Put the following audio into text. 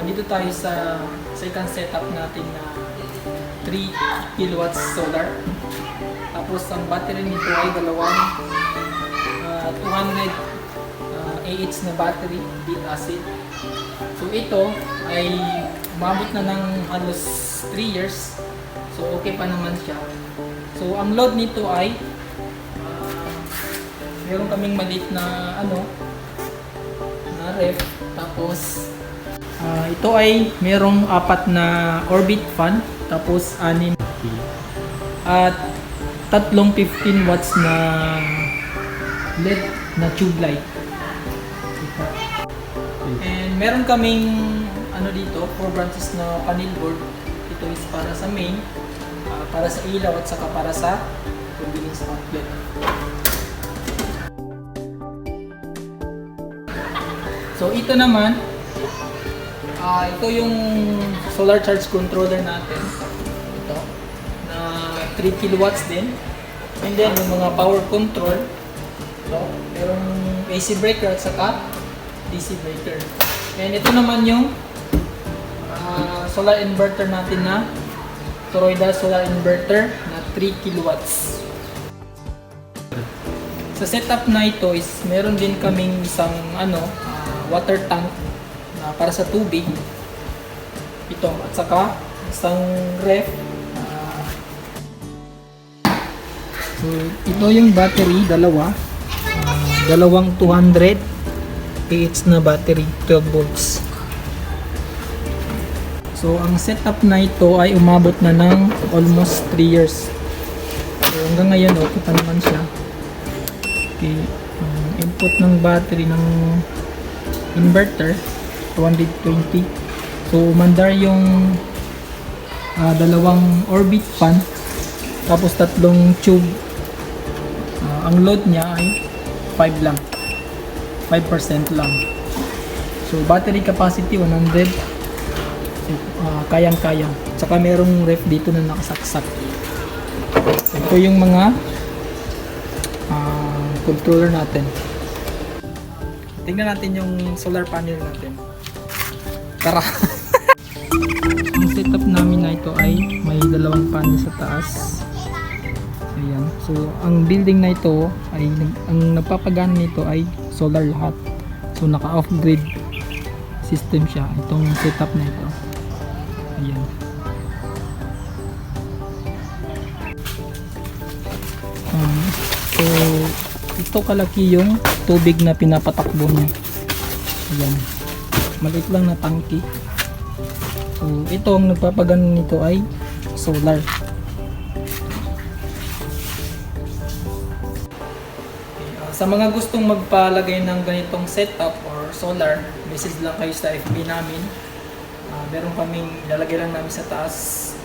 Dito tayo sa second setup natin na 3 kilowatts solar. Tapos ang battery nito ay dalawang 200 AH na battery, lead acid. So ito ay umabot na ng halos 3 years. So okay pa naman siya. So ang load nito ay meron kaming maliit na na ref. Tapos ito ay merong 4 na orbit fan, tapos 6 at tatlong 15 watts na LED na tube light. And meron kaming dito 4 branches na panel board. Ito is para sa main, para sa ilaw at saka para sa convenience outlet. So ito naman, ito yung solar charge controller natin. Ito, na 3 kilowatts din. And then yung mga power control. Ito, merong AC breaker at saka DC breaker. And ito naman yung solar inverter natin na Toroidal solar inverter na 3 kilowatts. Sa setup na ito is meron din kaming isang water tank para sa tubig. Ito at saka isang ref. So ito yung battery, dalawang 200 AH na battery, 12 volts. So ang setup na ito ay umabot na ng almost 3 years. So hanggang ngayon okay pa naman siya. Okay, input ng battery ng inverter 220. So mandar yung dalawang orbit fan, tapos tatlong tube. Ang load niya ay 5% lang. So battery capacity 100. Kayang-kaya. Tsaka merong ref dito na nakasaksak. Ito yung mga controller natin. Tingnan natin yung solar panel natin. Tara! Ang setup namin na ito ay may dalawang panel sa taas. Ayan. So ang building na ito ay ang nagpapagana nito ay solar lahat. So naka off-grid system siya. Itong setup na ito. Ayan. So ito kalaki yung tubig na pinapatakbo niya. Ayan. Maliit lang na tangke. So ito ang nagpapagana nito ay solar. Sa mga gustong magpalagay ng ganitong setup or solar, message lang kayo sa FB namin. Meron kaming ilalagay lang namin sa taas